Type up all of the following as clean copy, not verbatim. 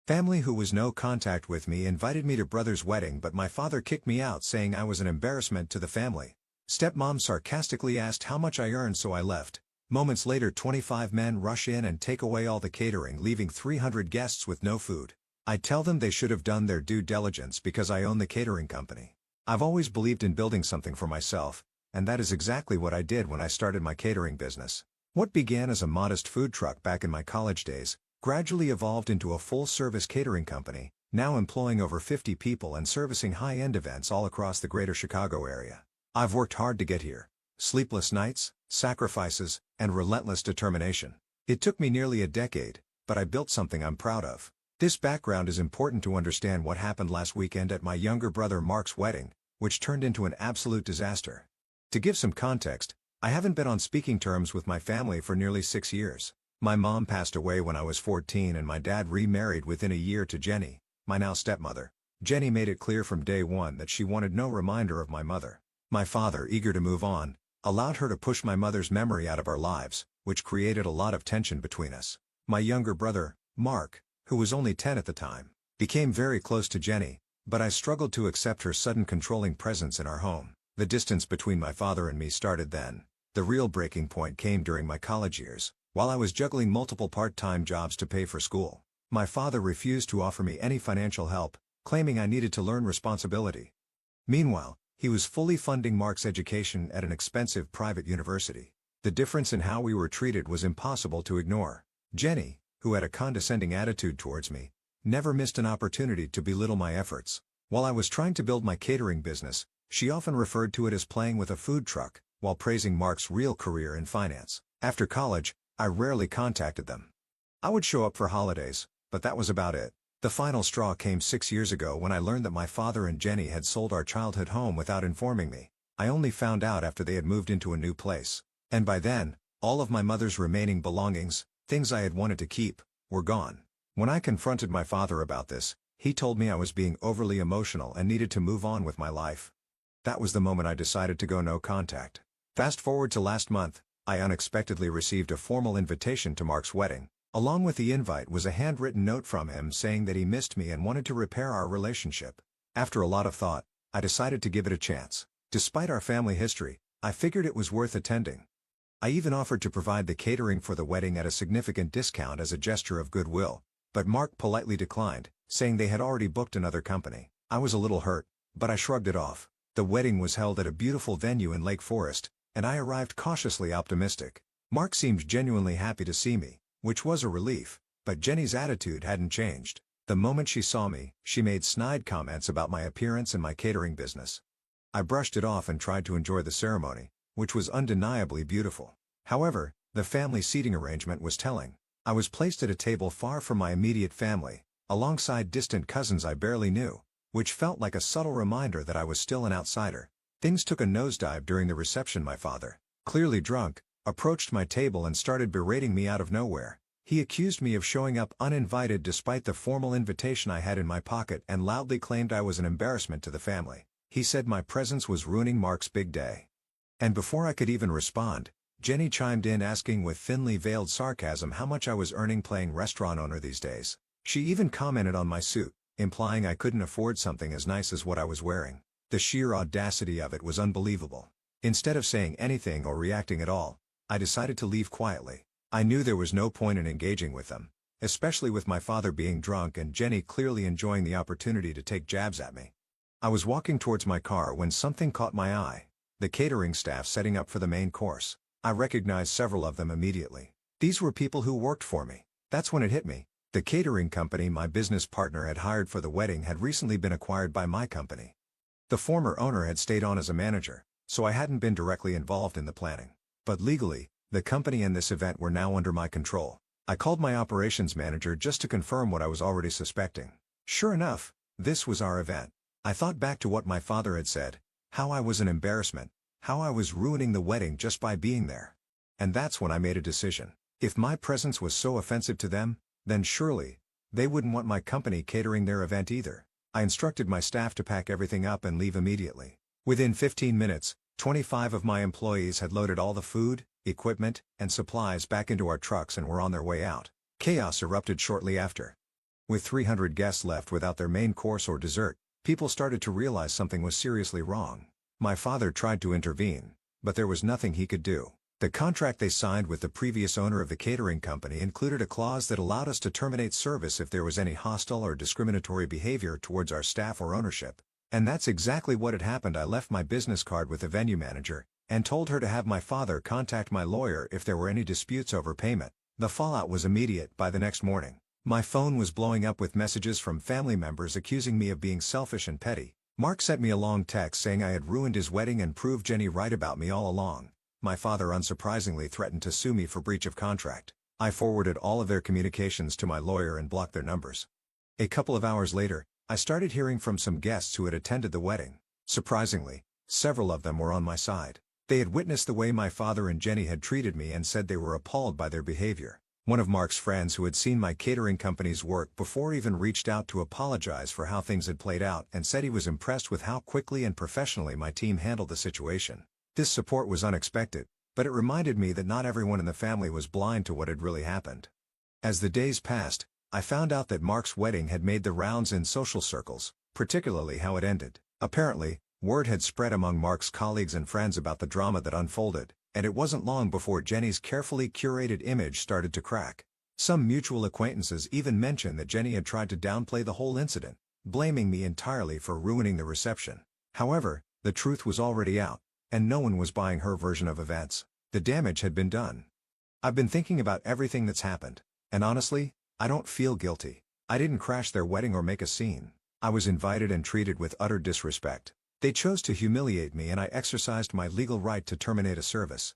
Family who was no contact with me invited me to brother's wedding, but my father kicked me out saying I was an embarrassment to the family. Stepmom sarcastically asked how much I earned, so I left. Moments later 25 men rush in and take away all the catering, leaving 300 guests with no food. I tell them they should have done their due diligence because I own the catering company. I've always believed in building something for myself, and that is exactly what I did when I started my catering business. What began as a modest food truck back in my college days gradually evolved into a full-service catering company, now employing over 50 people and servicing high-end events all across the greater Chicago area. I've worked hard to get here. Sleepless nights, sacrifices, and relentless determination. It took me nearly a decade, but I built something I'm proud of. This background is important to understand what happened last weekend at my younger brother Mark's wedding, which turned into an absolute disaster. To give some context, I haven't been on speaking terms with my family for nearly 6 years. My mom passed away when I was 14 and my dad remarried within a year to Jenny, my now stepmother. Jenny made it clear from day one that she wanted no reminder of my mother. My father, eager to move on, allowed her to push my mother's memory out of our lives, which created a lot of tension between us. My younger brother, Mark, who was only 10 at the time, became very close to Jenny, but I struggled to accept her sudden controlling presence in our home. The distance between my father and me started then. The real breaking point came during my college years, while I was juggling multiple part-time jobs to pay for school. My father refused to offer me any financial help, claiming I needed to learn responsibility. Meanwhile, he was fully funding Mark's education at an expensive private university. The difference in how we were treated was impossible to ignore. Jenny, who had a condescending attitude towards me, never missed an opportunity to belittle my efforts. While I was trying to build my catering business, she often referred to it as playing with a food truck, while praising Mark's real career in finance. After college, I rarely contacted them. I would show up for holidays, but that was about it. The final straw came 6 years ago when I learned that my father and Jenny had sold our childhood home without informing me. I only found out after they had moved into a new place. And by then, all of my mother's remaining belongings, things I had wanted to keep, were gone. When I confronted my father about this, he told me I was being overly emotional and needed to move on with my life. That was the moment I decided to go no contact. Fast forward to last month, I unexpectedly received a formal invitation to Mark's wedding. Along with the invite was a handwritten note from him saying that he missed me and wanted to repair our relationship. After a lot of thought, I decided to give it a chance. Despite our family history, I figured it was worth attending. I even offered to provide the catering for the wedding at a significant discount as a gesture of goodwill, but Mark politely declined, saying they had already booked another company. I was a little hurt, but I shrugged it off. The wedding was held at a beautiful venue in Lake Forest, and I arrived cautiously optimistic. Mark seemed genuinely happy to see me, which was a relief, but Jenny's attitude hadn't changed. The moment she saw me, she made snide comments about my appearance and my catering business. I brushed it off and tried to enjoy the ceremony, which was undeniably beautiful. However, the family seating arrangement was telling. I was placed at a table far from my immediate family, alongside distant cousins I barely knew, which felt like a subtle reminder that I was still an outsider. Things took a nosedive during the reception. My father, clearly drunk, approached my table and started berating me out of nowhere. He accused me of showing up uninvited despite the formal invitation I had in my pocket and loudly claimed I was an embarrassment to the family. He said my presence was ruining Mark's big day. And before I could even respond, Jenny chimed in asking with thinly veiled sarcasm how much I was earning playing restaurant owner these days. She even commented on my suit, implying I couldn't afford something as nice as what I was wearing. The sheer audacity of it was unbelievable. Instead of saying anything or reacting at all, I decided to leave quietly. I knew there was no point in engaging with them, especially with my father being drunk and Jenny clearly enjoying the opportunity to take jabs at me. I was walking towards my car when something caught my eye: the catering staff setting up for the main course. I recognized several of them immediately. These were people who worked for me. That's when it hit me. The catering company my business partner had hired for the wedding had recently been acquired by my company. The former owner had stayed on as a manager, so I hadn't been directly involved in the planning. But legally, the company and this event were now under my control. I called my operations manager just to confirm what I was already suspecting. Sure enough, this was our event. I thought back to what my father had said, how I was an embarrassment, how I was ruining the wedding just by being there. And that's when I made a decision. If my presence was so offensive to them, then surely, they wouldn't want my company catering their event either. I instructed my staff to pack everything up and leave immediately. Within 15 minutes, 25 of my employees had loaded all the food, equipment, and supplies back into our trucks and were on their way out. Chaos erupted shortly after. With 300 guests left without their main course or dessert, people started to realize something was seriously wrong. My father tried to intervene, but there was nothing he could do. The contract they signed with the previous owner of the catering company included a clause that allowed us to terminate service if there was any hostile or discriminatory behavior towards our staff or ownership. And that's exactly what had happened. I left my business card with the venue manager, and told her to have my father contact my lawyer if there were any disputes over payment. The fallout was immediate. By the next morning, my phone was blowing up with messages from family members accusing me of being selfish and petty. Mark sent me a long text saying I had ruined his wedding and proved Jenny right about me all along. My father unsurprisingly threatened to sue me for breach of contract. I forwarded all of their communications to my lawyer and blocked their numbers. A couple of hours later, I started hearing from some guests who had attended the wedding. Surprisingly, several of them were on my side. They had witnessed the way my father and Jenny had treated me and said they were appalled by their behavior. One of Mark's friends who had seen my catering company's work before even reached out to apologize for how things had played out and said he was impressed with how quickly and professionally my team handled the situation. This support was unexpected, but it reminded me that not everyone in the family was blind to what had really happened. As the days passed, I found out that Mark's wedding had made the rounds in social circles, particularly how it ended. Apparently, word had spread among Mark's colleagues and friends about the drama that unfolded, and it wasn't long before Jenny's carefully curated image started to crack. Some mutual acquaintances even mentioned that Jenny had tried to downplay the whole incident, blaming me entirely for ruining the reception. However, the truth was already out, and no one was buying her version of events. The damage had been done. I've been thinking about everything that's happened, and honestly, I don't feel guilty. I didn't crash their wedding or make a scene. I was invited and treated with utter disrespect. They chose to humiliate me and I exercised my legal right to terminate a service.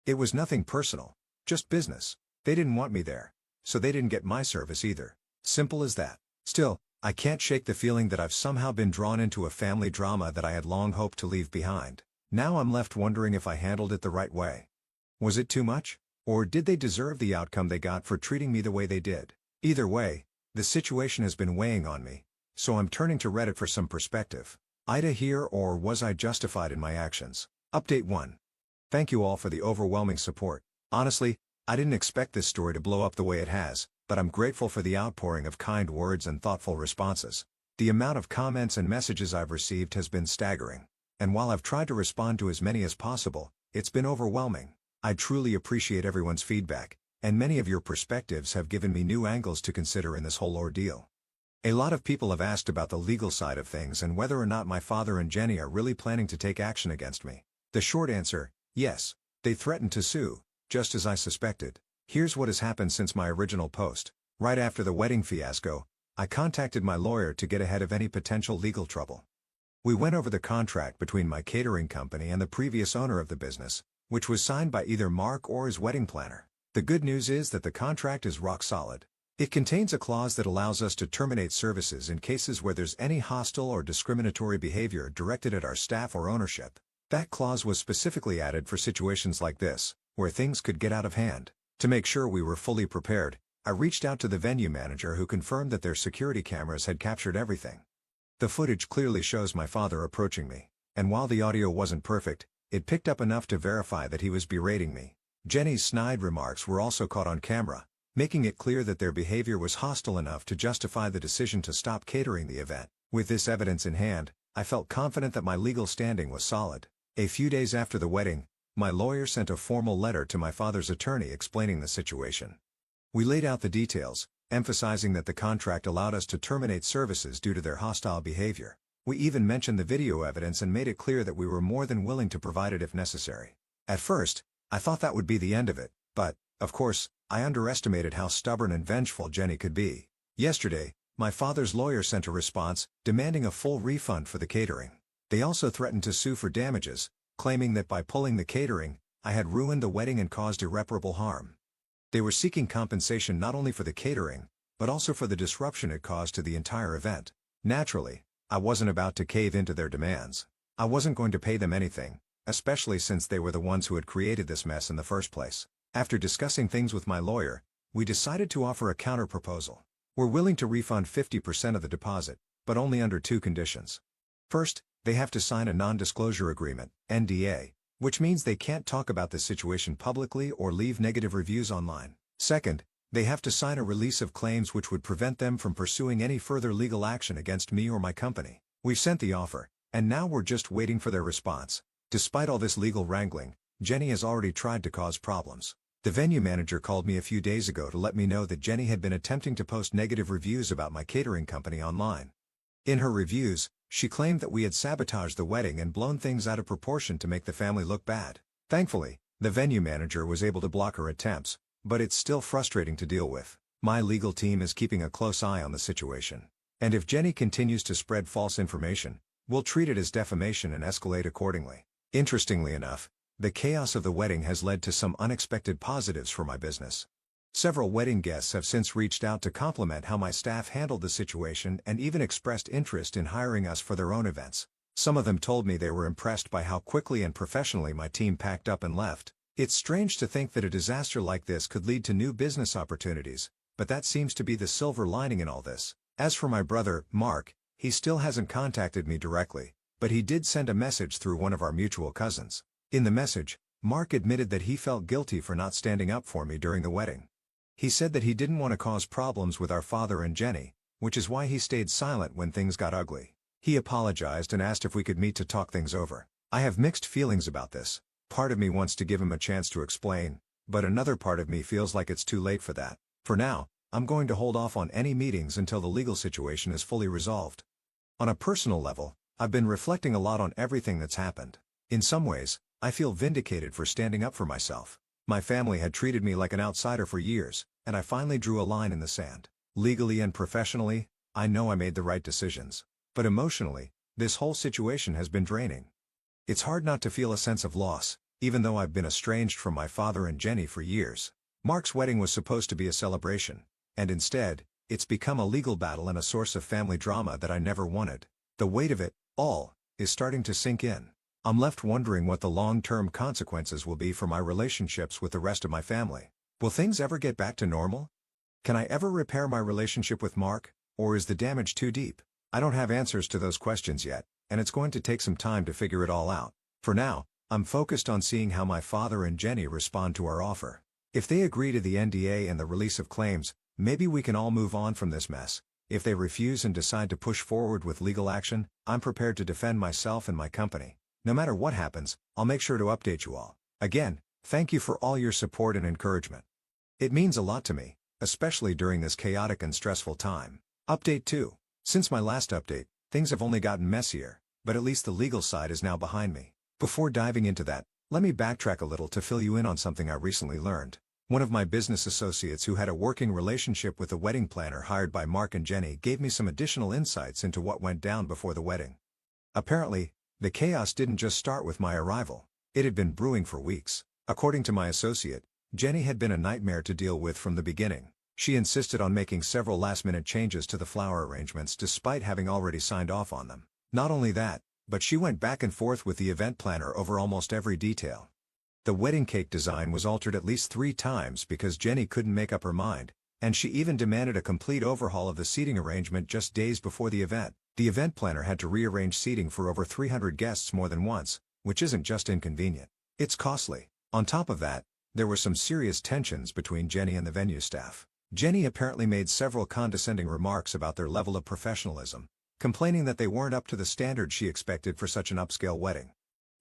It was nothing personal, just business. They didn't want me there, so they didn't get my service either. Simple as that. Still, I can't shake the feeling that I've somehow been drawn into a family drama that I had long hoped to leave behind. Now I'm left wondering if I handled it the right way. Was it too much? Or did they deserve the outcome they got for treating me the way they did? Either way, the situation has been weighing on me, so I'm turning to Reddit for some perspective. Ida here, or was I justified in my actions? Update 1. Thank you all for the overwhelming support. Honestly, I didn't expect this story to blow up the way it has, but I'm grateful for the outpouring of kind words and thoughtful responses. The amount of comments and messages I've received has been staggering. And while I've tried to respond to as many as possible, it's been overwhelming. I truly appreciate everyone's feedback, and many of your perspectives have given me new angles to consider in this whole ordeal. A lot of people have asked about the legal side of things and whether or not my father and Jenny are really planning to take action against me. The short answer, yes. They threatened to sue, just as I suspected. Here's what has happened since my original post. Right after the wedding fiasco, I contacted my lawyer to get ahead of any potential legal trouble. We went over the contract between my catering company and the previous owner of the business, which was signed by either Mark or his wedding planner. The good news is that the contract is rock solid. It contains a clause that allows us to terminate services in cases where there's any hostile or discriminatory behavior directed at our staff or ownership. That clause was specifically added for situations like this, where things could get out of hand. To make sure we were fully prepared, I reached out to the venue manager who confirmed that their security cameras had captured everything. The footage clearly shows my father approaching me, and while the audio wasn't perfect, it picked up enough to verify that he was berating me. Jenny's snide remarks were also caught on camera, making it clear that their behavior was hostile enough to justify the decision to stop catering the event. With this evidence in hand, I felt confident that my legal standing was solid. A few days after the wedding, my lawyer sent a formal letter to my father's attorney explaining the situation. We laid out the details, emphasizing that the contract allowed us to terminate services due to their hostile behavior. We even mentioned the video evidence and made it clear that we were more than willing to provide it if necessary. At first, I thought that would be the end of it, but, of course, I underestimated how stubborn and vengeful Jenny could be. Yesterday, my father's lawyer sent a response, demanding a full refund for the catering. They also threatened to sue for damages, claiming that by pulling the catering, I had ruined the wedding and caused irreparable harm. They were seeking compensation not only for the catering, but also for the disruption it caused to the entire event. Naturally, I wasn't about to cave into their demands. I wasn't going to pay them anything, especially since they were the ones who had created this mess in the first place. After discussing things with my lawyer, we decided to offer a counterproposal. We're willing to refund 50% of the deposit, but only under 2 conditions. First, they have to sign a non-disclosure agreement, NDA, which means they can't talk about this situation publicly or leave negative reviews online. Second, They have to sign a release of claims which would prevent them from pursuing any further legal action against me or my company. We've sent the offer, and now we're just waiting for their response. Despite all this legal wrangling, Jenny has already tried to cause problems. The venue manager called me a few days ago to let me know that Jenny had been attempting to post negative reviews about my catering company online. In her reviews, she claimed that we had sabotaged the wedding and blown things out of proportion to make the family look bad. Thankfully, the venue manager was able to block her attempts, but it's still frustrating to deal with. My legal team is keeping a close eye on the situation. And if Jenny continues to spread false information, we'll treat it as defamation and escalate accordingly. Interestingly enough, the chaos of the wedding has led to some unexpected positives for my business. Several wedding guests have since reached out to compliment how my staff handled the situation and even expressed interest in hiring us for their own events. Some of them told me they were impressed by how quickly and professionally my team packed up and left. It's strange to think that a disaster like this could lead to new business opportunities, but that seems to be the silver lining in all this. As for my brother, Mark, he still hasn't contacted me directly, but he did send a message through one of our mutual cousins. In the message, Mark admitted that he felt guilty for not standing up for me during the wedding. He said that he didn't want to cause problems with our father and Jenny, which is why he stayed silent when things got ugly. He apologized and asked if we could meet to talk things over. I have mixed feelings about this. Part of me wants to give him a chance to explain, but another part of me feels like it's too late for that. For now, I'm going to hold off on any meetings until the legal situation is fully resolved. On a personal level, I've been reflecting a lot on everything that's happened. In some ways, I feel vindicated for standing up for myself. My family had treated me like an outsider for years, and I finally drew a line in the sand. Legally and professionally, I know I made the right decisions. But emotionally, this whole situation has been draining. It's hard not to feel a sense of loss, even though I've been estranged from my father and Jenny for years. Mark's wedding was supposed to be a celebration, and instead, it's become a legal battle and a source of family drama that I never wanted. The weight of it all is starting to sink in. I'm left wondering what the long-term consequences will be for my relationships with the rest of my family. Will things ever get back to normal? Can I ever repair my relationship with Mark, or is the damage too deep? I don't have answers to those questions yet, and it's going to take some time to figure it all out. For now, I'm focused on seeing how my father and Jenny respond to our offer. If they agree to the NDA and the release of claims, maybe we can all move on from this mess. If they refuse and decide to push forward with legal action, I'm prepared to defend myself and my company. No matter what happens, I'll make sure to update you all. Again, thank you for all your support and encouragement. It means a lot to me, especially during this chaotic and stressful time. Update 2. Since my last update, things have only gotten messier, but at least the legal side is now behind me. Before diving into that, let me backtrack a little to fill you in on something I recently learned. One of my business associates who had a working relationship with the wedding planner hired by Mark and Jenny gave me some additional insights into what went down before the wedding. Apparently, the chaos didn't just start with my arrival. It had been brewing for weeks. According to my associate, Jenny had been a nightmare to deal with from the beginning. She insisted on making several last-minute changes to the flower arrangements despite having already signed off on them. Not only that, but she went back and forth with the event planner over almost every detail. The wedding cake design was altered at least 3 times because Jenny couldn't make up her mind, and she even demanded a complete overhaul of the seating arrangement just days before the event. The event planner had to rearrange seating for over 300 guests more than once, which isn't just inconvenient. It's costly. On top of that, there were some serious tensions between Jenny and the venue staff. Jenny apparently made several condescending remarks about their level of professionalism, complaining that they weren't up to the standard she expected for such an upscale wedding.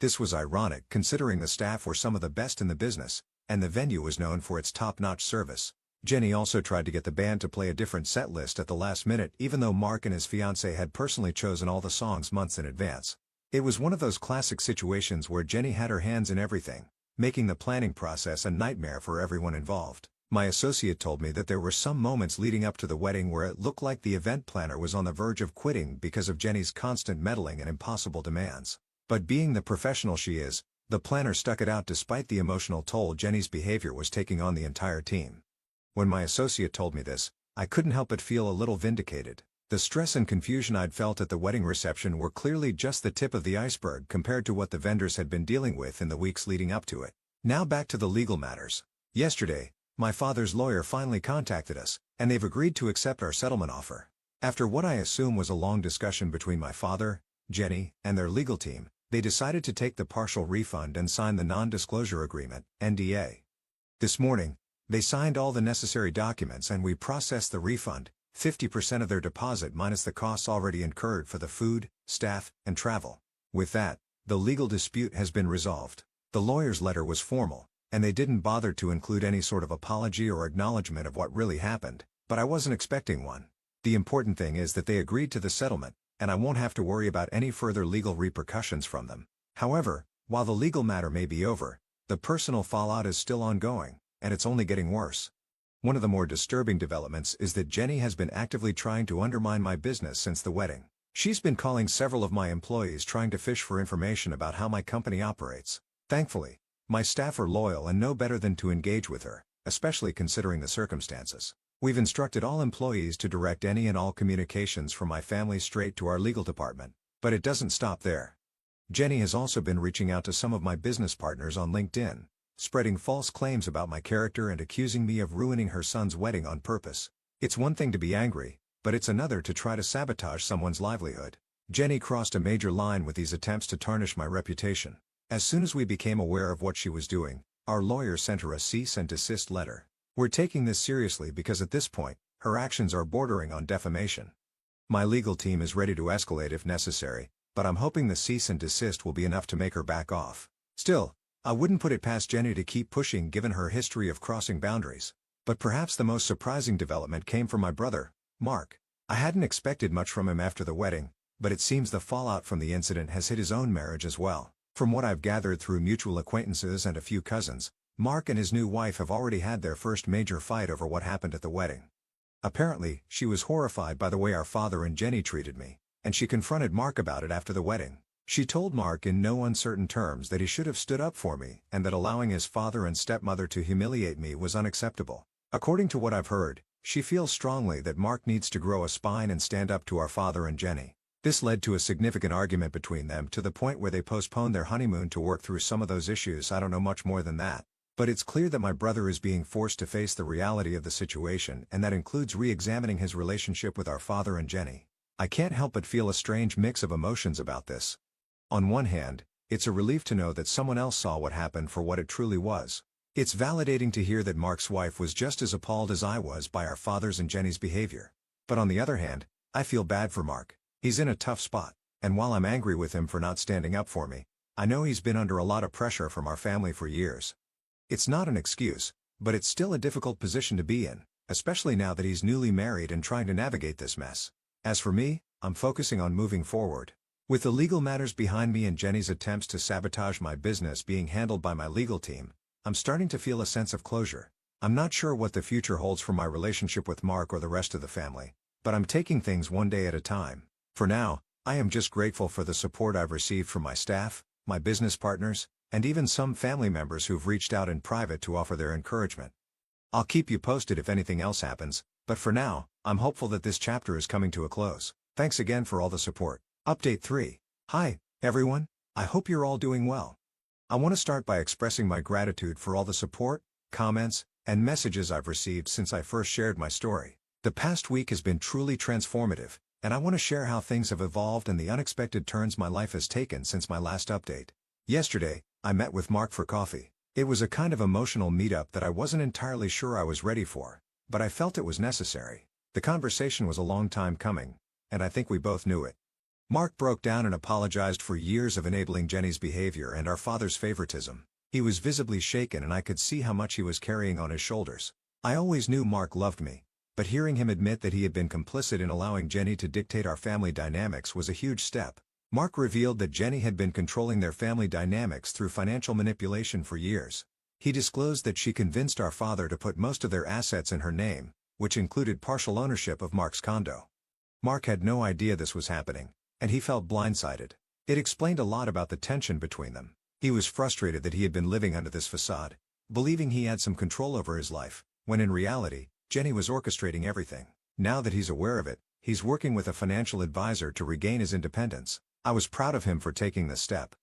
This was ironic considering the staff were some of the best in the business, and the venue was known for its top-notch service. Jenny also tried to get the band to play a different set list at the last minute even though Mark and his fiancée had personally chosen all the songs months in advance. It was one of those classic situations where Jenny had her hands in everything, making the planning process a nightmare for everyone involved. My associate told me that there were some moments leading up to the wedding where it looked like the event planner was on the verge of quitting because of Jenny's constant meddling and impossible demands. But being the professional she is, the planner stuck it out despite the emotional toll Jenny's behavior was taking on the entire team. When my associate told me this, I couldn't help but feel a little vindicated. The stress and confusion I'd felt at the wedding reception were clearly just the tip of the iceberg compared to what the vendors had been dealing with in the weeks leading up to it. Now back to the legal matters. Yesterday, my father's lawyer finally contacted us, and they've agreed to accept our settlement offer. After what I assume was a long discussion between my father, Jenny, and their legal team, they decided to take the partial refund and sign the non-disclosure agreement, NDA. This morning, They signed all the necessary documents and we processed the refund, 50% of their deposit minus the costs already incurred for the food, staff, and travel. With that, the legal dispute has been resolved. The lawyer's letter was formal, and they didn't bother to include any sort of apology or acknowledgement of what really happened, but I wasn't expecting one. The important thing is that they agreed to the settlement, and I won't have to worry about any further legal repercussions from them. However, while the legal matter may be over, the personal fallout is still ongoing, and it's only getting worse. One of the more disturbing developments is that Jenny has been actively trying to undermine my business since the wedding. She's been calling several of my employees trying to fish for information about how my company operates. Thankfully, my staff are loyal and know better than to engage with her, especially considering the circumstances. We've instructed all employees to direct any and all communications from my family straight to our legal department, but it doesn't stop there. Jenny has also been reaching out to some of my business partners on LinkedIn, spreading false claims about my character and accusing me of ruining her son's wedding on purpose. It's one thing to be angry, but it's another to try to sabotage someone's livelihood. Jenny crossed a major line with these attempts to tarnish my reputation. As soon as we became aware of what she was doing, our lawyer sent her a cease and desist letter. We're taking this seriously because at this point, her actions are bordering on defamation. My legal team is ready to escalate if necessary, but I'm hoping the cease and desist will be enough to make her back off. Still, I wouldn't put it past Jenny to keep pushing given her history of crossing boundaries. But perhaps the most surprising development came from my brother, Mark. I hadn't expected much from him after the wedding, but it seems the fallout from the incident has hit his own marriage as well. From what I've gathered through mutual acquaintances and a few cousins, Mark and his new wife have already had their first major fight over what happened at the wedding. Apparently, she was horrified by the way our father and Jenny treated me, and she confronted Mark about it after the wedding. She told Mark in no uncertain terms that he should have stood up for me and that allowing his father and stepmother to humiliate me was unacceptable. According to what I've heard, she feels strongly that Mark needs to grow a spine and stand up to our father and Jenny. This led to a significant argument between them to the point where they postponed their honeymoon to work through some of those issues. I don't know much more than that. But it's clear that my brother is being forced to face the reality of the situation, and that includes re-examining his relationship with our father and Jenny. I can't help but feel a strange mix of emotions about this. On one hand, it's a relief to know that someone else saw what happened for what it truly was. It's validating to hear that Mark's wife was just as appalled as I was by our father's and Jenny's behavior. But on the other hand, I feel bad for Mark. He's in a tough spot, and while I'm angry with him for not standing up for me, I know he's been under a lot of pressure from our family for years. It's not an excuse, but it's still a difficult position to be in, especially now that he's newly married and trying to navigate this mess. As for me, I'm focusing on moving forward. With the legal matters behind me and Jenny's attempts to sabotage my business being handled by my legal team, I'm starting to feel a sense of closure. I'm not sure what the future holds for my relationship with Mark or the rest of the family, but I'm taking things one day at a time. For now, I am just grateful for the support I've received from my staff, my business partners, and even some family members who've reached out in private to offer their encouragement. I'll keep you posted if anything else happens, but for now, I'm hopeful that this chapter is coming to a close. Thanks again for all the support. Update 3. Hi, everyone. I hope you're all doing well. I want to start by expressing my gratitude for all the support, comments, and messages I've received since I first shared my story. The past week has been truly transformative, and I want to share how things have evolved and the unexpected turns my life has taken since my last update. Yesterday, I met with Mark for coffee. It was a kind of emotional meetup that I wasn't entirely sure I was ready for, but I felt it was necessary. The conversation was a long time coming, and I think we both knew it. Mark broke down and apologized for years of enabling Jenny's behavior and our father's favoritism. He was visibly shaken and I could see how much he was carrying on his shoulders. I always knew Mark loved me, but hearing him admit that he had been complicit in allowing Jenny to dictate our family dynamics was a huge step. Mark revealed that Jenny had been controlling their family dynamics through financial manipulation for years. He disclosed that she convinced our father to put most of their assets in her name, which included partial ownership of Mark's condo. Mark had no idea this was happening, and he felt blindsided. It explained a lot about the tension between them. He was frustrated that he had been living under this facade, believing he had some control over his life, when in reality, Jenny was orchestrating everything. Now that he's aware of it, he's working with a financial advisor to regain his independence. I was proud of him for taking this step.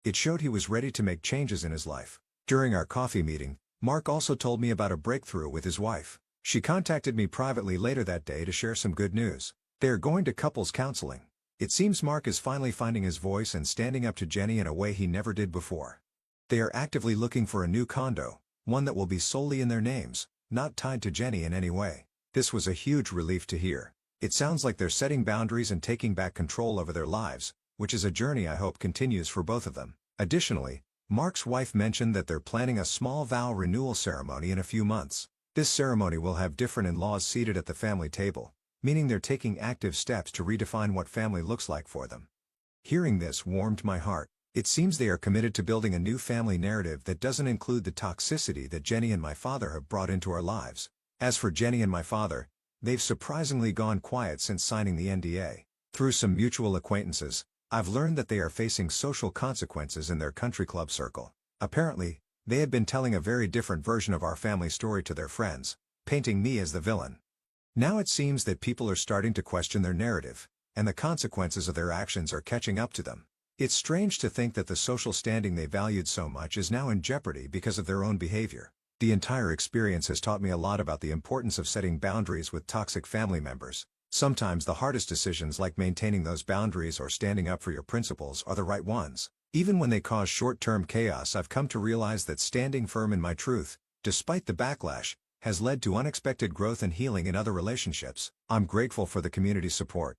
It showed he was ready to make changes in his life. During our coffee meeting, Mark also told me about a breakthrough with his wife. She contacted me privately later that day to share some good news. They are going to couples counseling. It seems Mark is finally finding his voice and standing up to Jenny in a way he never did before. They are actively looking for a new condo, one that will be solely in their names. not tied to Jenny in any way. This was a huge relief to hear. It sounds like they're setting boundaries and taking back control over their lives, which is a journey I hope continues for both of them. Additionally, Mark's wife mentioned that they're planning a small vow renewal ceremony in a few months. This ceremony will have different in-laws seated at the family table, meaning they're taking active steps to redefine what family looks like for them. Hearing this warmed my heart. It seems they are committed to building a new family narrative that doesn't include the toxicity that Jenny and my father have brought into our lives. As for Jenny and my father, they've surprisingly gone quiet since signing the NDA. Through some mutual acquaintances, I've learned that they are facing social consequences in their country club circle. Apparently, they had been telling a very different version of our family story to their friends, painting me as the villain. Now it seems that people are starting to question their narrative, and the consequences of their actions are catching up to them. It's strange to think that the social standing they valued so much is now in jeopardy because of their own behavior. The entire experience has taught me a lot about the importance of setting boundaries with toxic family members. Sometimes the hardest decisions, like maintaining those boundaries or standing up for your principles, are the right ones. Even when they cause short-term chaos, I've come to realize that standing firm in my truth, despite the backlash, has led to unexpected growth and healing in other relationships. I'm grateful for the community's support.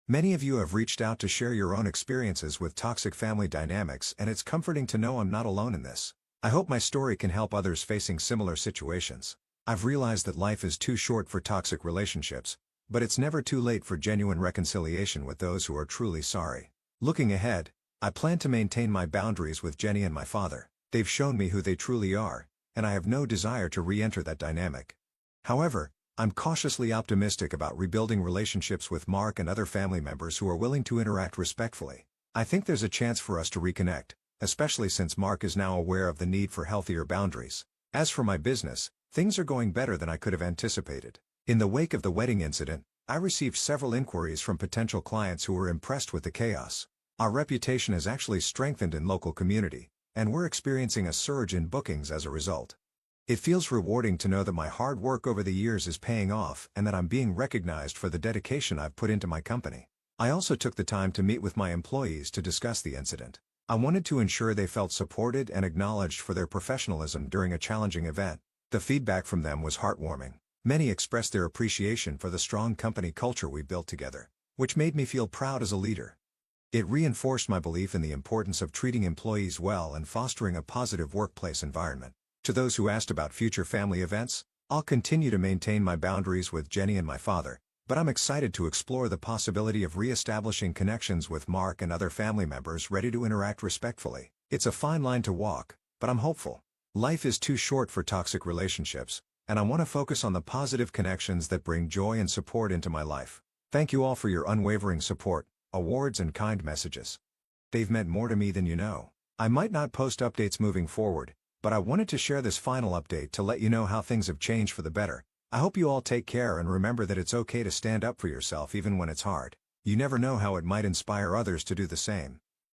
Many of you have reached out to share your own experiences with toxic family dynamics, and it's comforting to know I'm not alone in this. I hope my story can help others facing similar situations. I've realized that life is too short for toxic relationships, but it's never too late for genuine reconciliation with those who are truly sorry. Looking ahead, I plan to maintain my boundaries with Jenny and my father. They've shown me who they truly are, and I have no desire to re-enter that dynamic. However, I'm cautiously optimistic about rebuilding relationships with Mark and other family members who are willing to interact respectfully. I think there's a chance for us to reconnect, especially since Mark is now aware of the need for healthier boundaries. As for my business, things are going better than I could have anticipated. In the wake of the wedding incident, I received several inquiries from potential clients who were impressed with the chaos. Our reputation has actually strengthened in local community, and we're experiencing a surge in bookings as a result. It feels rewarding to know that my hard work over the years is paying off and that I'm being recognized for the dedication I've put into my company. I also took the time to meet with my employees to discuss the incident. I wanted to ensure they felt supported and acknowledged for their professionalism during a challenging event. The feedback from them was heartwarming. Many expressed their appreciation for the strong company culture we built together, which made me feel proud as a leader. It reinforced my belief in the importance of treating employees well and fostering a positive workplace environment. To those who asked about future family events, I'll continue to maintain my boundaries with Jenny and my father, but I'm excited to explore the possibility of re-establishing connections with Mark and other family members ready to interact respectfully. It's a fine line to walk, but I'm hopeful. Life is too short for toxic relationships, and I want to focus on the positive connections that bring joy and support into my life. Thank you all for your unwavering support, awards and kind messages. They've meant more to me than you know. I might not post updates moving forward, but I wanted to share this final update to let you know how things have changed for the better. I hope you all take care and remember that it's okay to stand up for yourself even when it's hard. You never know how it might inspire others to do the same.